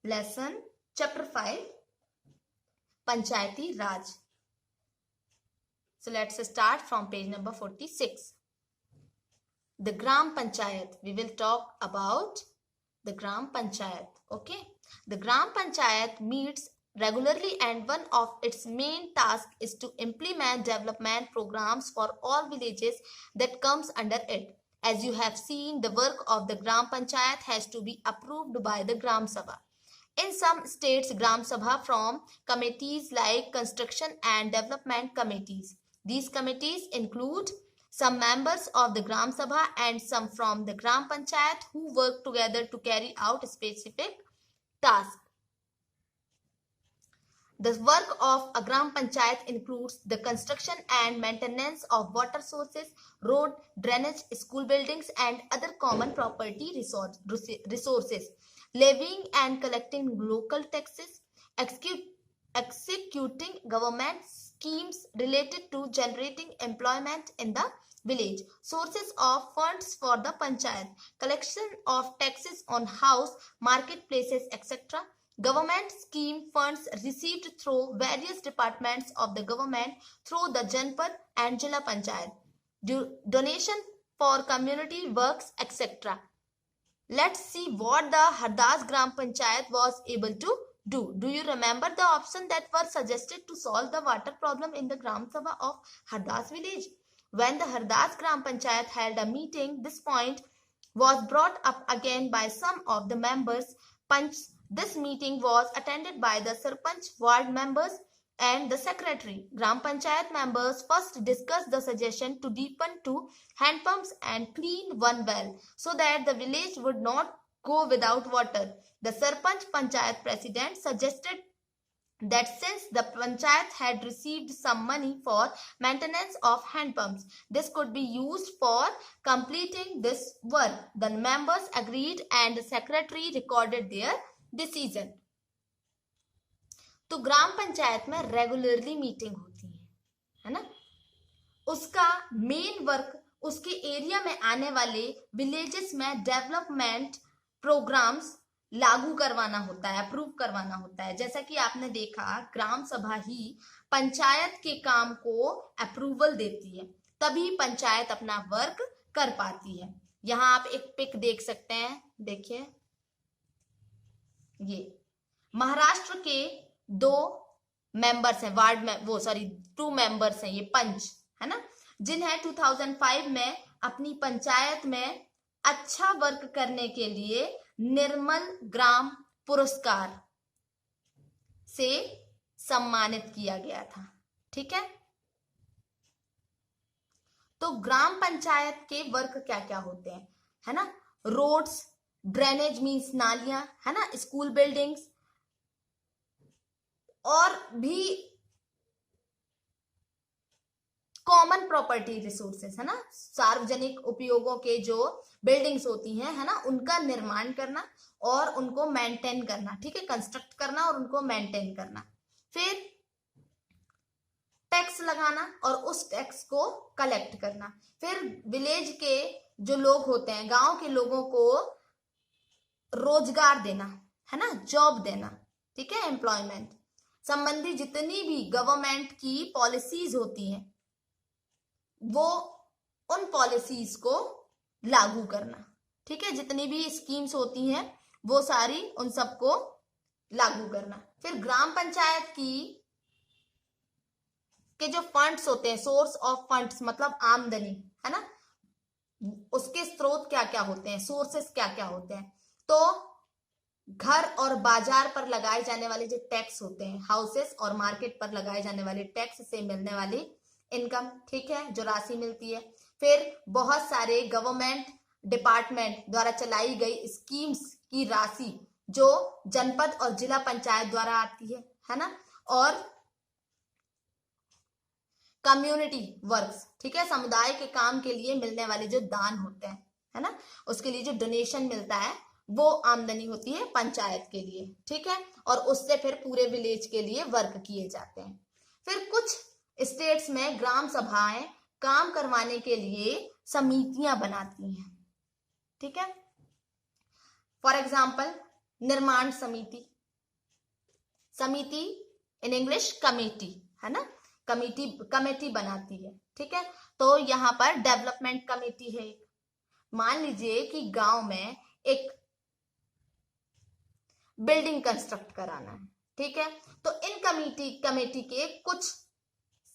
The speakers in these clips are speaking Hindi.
lesson chapter 5 Panchayati Raj. So let's start from page number 46. The Gram Panchayat. We will talk about the Gram Panchayat. Okay. The Gram Panchayat meets regularly and one of its main tasks is to implement development programs for all villages that comes under it. As you have seen, the work of the Gram Panchayat has to be approved by the Gram Sabha. In some states, Gram Sabha form committees like construction and development committees. These committees include some members of the Gram Sabha and some from the Gram Panchayat who work together to carry out specific tasks. The work of a Gram Panchayat includes the construction and maintenance of water sources, road, drainage, school buildings, and other common property resources, levying and collecting local taxes, executing government schemes related to generating employment in the village, sources of funds for the panchayat, collection of taxes on house, marketplaces, etc., government scheme funds received through various departments of the government through the Janpad and Jila Panchayat, donation for community works, etc. Let's see what the Hardas Gram Panchayat was able to do. Do you remember the option that were suggested to solve the water problem in the Gram Sabha of Hardas village? When the Hardas Gram Panchayat held a meeting, this point was brought up again by some of the members. This meeting was attended by the Sarpanch, ward members and the secretary. Gram Panchayat members first discussed the suggestion to deepen 2 hand pumps and clean 1 well so that the village would not go without water. The Sarpanch Panchayat president suggested that since the panchayat had received some money for maintenance of hand pumps, this could be used for completing this work. The members agreed and the secretary recorded their decision. तो ग्राम पंचायत में रेगुलरली मीटिंग होती है ना. उसका मेन वर्क उसके एरिया में आने वाले विलेजेस में डेवलपमेंट प्रोग्राम्स लागू करवाना होता है, अप्रूव करवाना होता है. जैसा कि आपने देखा, ग्राम सभा ही पंचायत के काम को अप्रूवल देती है, तभी पंचायत अपना वर्क कर पाती है. यहां आप एक पिक देख सकते हैं, देखिए ये महाराष्ट्र के 2 मेंबर्स हैं, वार्ड में 2 मेंबर्स हैं, ये पंच है ना, जिन्हें 2005 में अपनी पंचायत में अच्छा वर्क करने के लिए निर्मल ग्राम पुरस्कार से सम्मानित किया गया था. ठीक है. तो ग्राम पंचायत के वर्क क्या क्या होते हैं, है ना. रोड्स, ड्रेनेज मीन्स नालियां, है ना, स्कूल बिल्डिंग्स और भी कॉमन प्रॉपर्टी रिसोर्सेस, है ना, सार्वजनिक उपयोगों के जो बिल्डिंग्स होती हैं, है ना, उनका निर्माण करना और उनको मेंटेन करना. ठीक है. कंस्ट्रक्ट करना और उनको मेंटेन करना. फिर टैक्स लगाना और उस टैक्स को कलेक्ट करना. फिर विलेज के जो लोग होते हैं, गांव के लोगों को रोजगार देना, है ना, जॉब देना. ठीक है. एम्प्लॉयमेंट संबंधी जितनी भी गवर्नमेंट की पॉलिसीज होती हैं वो उन पॉलिसीज को लागू करना. ठीक है. जितनी भी स्कीम्स होती हैं वो सारी उन सबको लागू करना. फिर ग्राम पंचायत के जो फंड्स होते हैं, सोर्स ऑफ फंड्स मतलब आमदनी, है ना, उसके स्रोत क्या क्या होते हैं, सोर्सेस क्या क्या होते हैं. तो घर और बाजार पर लगाए जाने वाले जो टैक्स होते हैं, हाउसेस और मार्केट पर लगाए जाने वाले टैक्स से मिलने वाली इनकम, ठीक है, जो राशि मिलती है. फिर बहुत सारे गवर्नमेंट डिपार्टमेंट द्वारा चलाई गई स्कीम्स की राशि जो जनपद और जिला पंचायत द्वारा आती है ना. और कम्युनिटी वर्क्स, ठीक है, समुदाय के काम के लिए मिलने वाले जो दान होते हैं, है ना, उसके लिए जो डोनेशन मिलता है वो आमदनी होती है पंचायत के लिए. ठीक है. और उससे फिर पूरे विलेज के लिए वर्क किए जाते हैं. फिर कुछ स्टेट्स में ग्राम सभाएं काम करवाने के लिए समितियां बनाती हैं. ठीक है. फॉर एग्जाम्पल निर्माण समिति, समिति इन इंग्लिश कमेटी, है ना, कमेटी बनाती है, ठीक है। तो यहाँ पर डेवलपमेंट कमेटी है। मान लीजिए कि गांव में एक बिल्डिंग कंस्ट्रक्ट कराना है, ठीक है, तो इन कमेटी के कुछ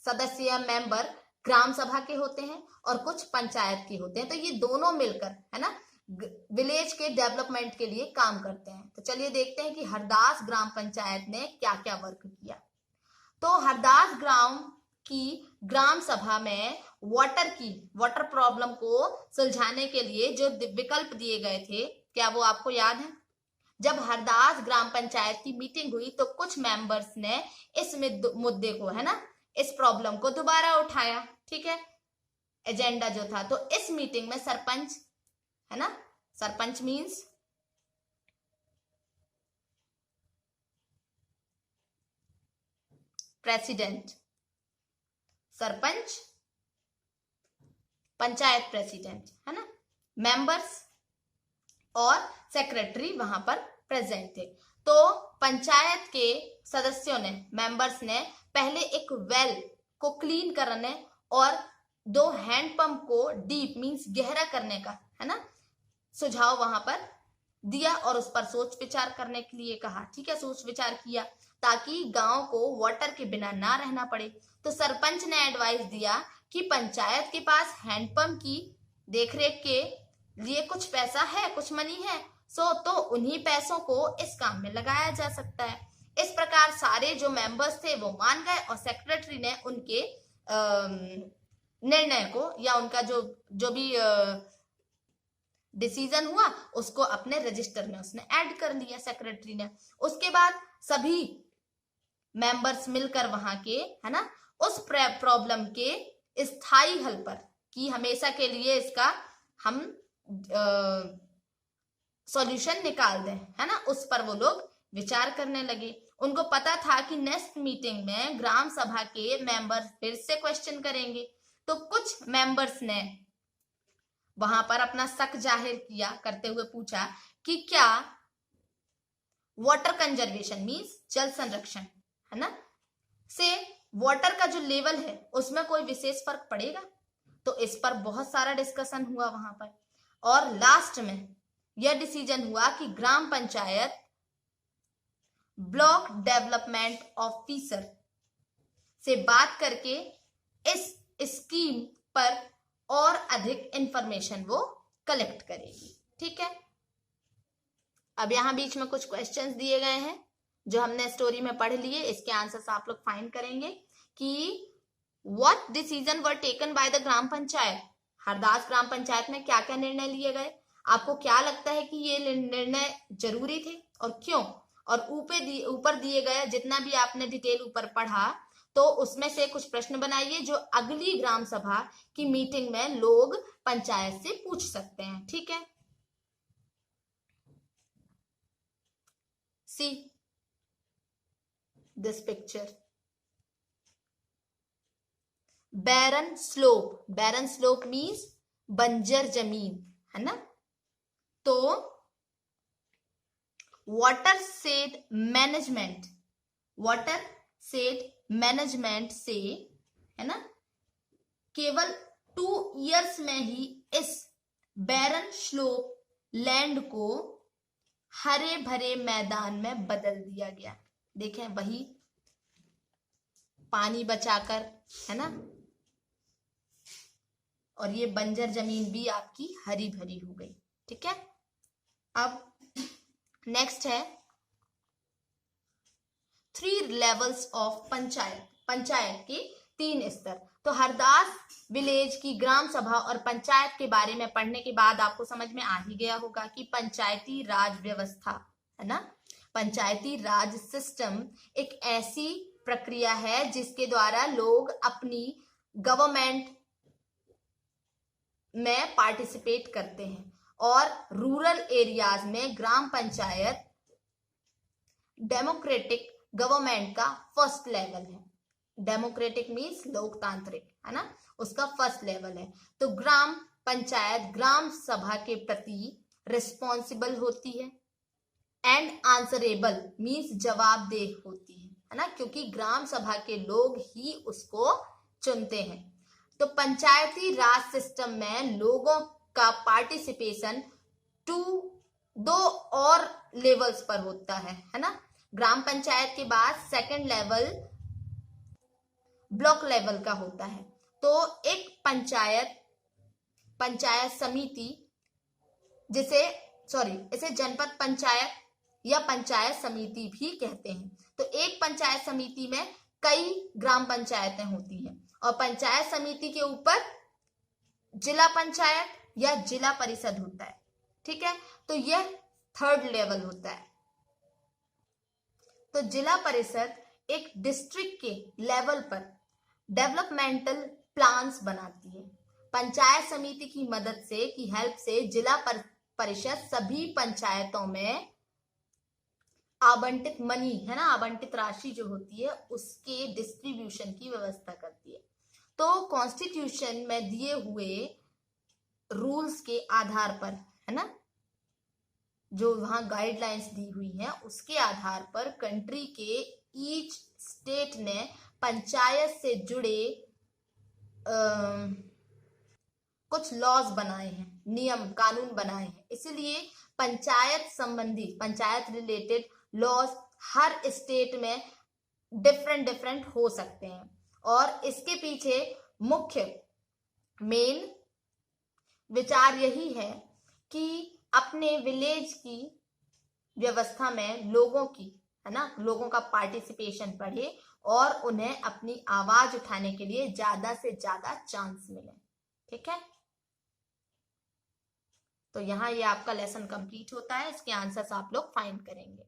सदस्य मेंबर ग्राम सभा के होते हैं और कुछ पंचायत के होते हैं। तो ये दोनों मिलकर, है ना, विलेज के डेवलपमेंट के लिए काम करते हैं। तो चलिए देखते हैं कि हरदास ग्राम पंचायत ने क्या क्या वर्क किया। तो हरदास ग्राम सभा में वाटर प्रॉब्लम को सुलझाने के लिए जो विकल्प दिए गए थे, क्या वो आपको याद है? जब हरदास ग्राम पंचायत की मीटिंग हुई तो कुछ मेंबर्स ने इस मुद्दे को, है ना, इस प्रॉब्लम को दोबारा उठाया, ठीक है, एजेंडा जो था। तो इस मीटिंग में सरपंच, है ना, sarpanch means president, sarpanch panchayat president, है ना, मेंबर्स और सेक्रेटरी वहां पर प्रेजेंट थे। तो पंचायत के सदस्यों ने, मेंबर्स ने पहले एक वेल को क्लीन करने और 2 हैंडपंप को डीप मींस गहरा करने का, है ना, सुझाव वहां पर दिया और उस पर सोच विचार करने के लिए कहा, ठीक है। सोच विचार किया ताकि गांव को वाटर के बिना ना रहना पड़े। तो सरपंच ने एडवाइस दिया कि पंचायत के पास हैंडपंप की देखरेख के लिए कुछ पैसा है, कुछ मनी है, तो उन्हीं पैसों को इस काम में लगाया जा सकता है। इस प्रकार सारे जो मेंबर्स थे वो मान गए और सेक्रेटरी ने उनके निर्णय को या उनका जो भी डिसीजन हुआ उसको अपने रजिस्टर में उसने ऐड कर लिया, सेक्रेटरी ने। उसके बाद सभी मेंबर्स मिलकर वहां के, है ना, उस प्रॉब्लम के स्थायी हल पर, कि हमेशा के लिए इसका हम सॉल्यूशन निकाल दें, है ना, उस पर वो लोग विचार करने लगे। उनको पता था कि नेक्स्ट मीटिंग में ग्राम सभा के मेंबर फिर से क्वेश्चन करेंगे। तो कुछ मेंबर्स ने वहां पर अपना शक जाहिर किया, करते हुए पूछा कि क्या वाटर कंजर्वेशन मींस जल संरक्षण, है ना, से वाटर का जो लेवल है उसमें कोई विशेष फर्क पड़ेगा। तो इस पर बहुत सारा डिस्कशन हुआ वहां पर और लास्ट में यह डिसीजन हुआ कि ग्राम पंचायत ब्लॉक डेवलपमेंट ऑफिसर से बात करके इस स्कीम पर और अधिक इंफॉर्मेशन वो कलेक्ट करेगी, ठीक है। अब यहां बीच में कुछ क्वेश्चंस दिए गए हैं जो हमने स्टोरी में पढ़ लिए, इसके आंसर्स आप लोग फाइंड करेंगे कि what decision were taken by the gram panchayat, Hardas gram panchayat में क्या क्या निर्णय लिए गए, आपको क्या लगता है कि ये निर्णय जरूरी थे और क्यों, और ऊपर दिए गए जितना भी आपने डिटेल ऊपर पढ़ा तो उसमें से कुछ प्रश्न बनाइए जो अगली ग्राम सभा की मीटिंग में लोग पंचायत से पूछ सकते हैं, ठीक है। See this picture, barren slope means बंजर जमीन, है ना। तो वाटर शेड मैनेजमेंट से, है ना, केवल 2 इयर्स में ही इस बैरन स्लोप लैंड को हरे भरे मैदान में बदल दिया गया। देखें, वही पानी बचाकर, है ना, और ये बंजर जमीन भी आपकी हरी भरी हो गई, ठीक है। अब नेक्स्ट है 3 लेवल्स ऑफ पंचायत के 3 स्तर। तो हरदास विलेज की ग्राम सभा और पंचायत के बारे में पढ़ने के बाद आपको समझ में आ ही गया होगा कि पंचायती राज व्यवस्था, है ना, पंचायती राज सिस्टम एक ऐसी प्रक्रिया है जिसके द्वारा लोग अपनी गवर्नमेंट में पार्टिसिपेट करते हैं और रूरल एरियाज में ग्राम पंचायत डेमोक्रेटिक गवर्नमेंट का फर्स्ट लेवल है। डेमोक्रेटिक मीन्स लोकतांत्रिक, है ना, उसका फर्स्ट लेवल है। तो ग्राम पंचायत ग्राम सभा के प्रति रिस्पॉन्सिबल होती है एंड आंसरेबल मीन्स जवाबदेह होती है। है ना, क्योंकि ग्राम सभा के लोग ही उसको चुनते हैं। तो पंचायती राज सिस्टम में लोगों का पार्टिसिपेशन दो और लेवल्स पर होता है ना। ग्राम पंचायत के बाद सेकंड लेवल ब्लॉक लेवल का होता है। तो एक पंचायत समिति इसे जनपद पंचायत या पंचायत समिति भी कहते हैं। तो एक पंचायत समिति में कई ग्राम पंचायतें होती हैं और पंचायत समिति के ऊपर जिला पंचायत या जिला परिषद होता है। ठीक है, तो यह थर्ड लेवल होता है। तो जिला परिषद एक डिस्ट्रिक्ट के लेवल पर डेवलपमेंटल प्लान्स बनाती है। पंचायत समिति की मदद से की हेल्प से जिला परिषद सभी पंचायतों में आवंटित मनी है ना, आवंटित राशि जो होती है उसके डिस्ट्रीब्यूशन की व्यवस्था करती है। तो कॉन्स्टिट्यूशन में दिए हुए रूल्स के आधार पर है ना, जो वहां गाइडलाइंस दी हुई हैं उसके आधार पर कंट्री के ईच स्टेट ने पंचायत से जुड़े कुछ लॉज बनाए हैं, नियम कानून बनाए हैं। इसलिए पंचायत रिलेटेड लॉज हर स्टेट में डिफरेंट हो सकते हैं। और इसके पीछे मुख्य मेन विचार यही है कि अपने विलेज की व्यवस्था में लोगों की है ना, लोगों का पार्टिसिपेशन बढ़े और उन्हें अपनी आवाज उठाने के लिए ज्यादा से ज्यादा चांस मिले। ठीक है, तो यहाँ ये आपका लेसन कंप्लीट होता है। इसके आंसर्स आप लोग फाइंड करेंगे।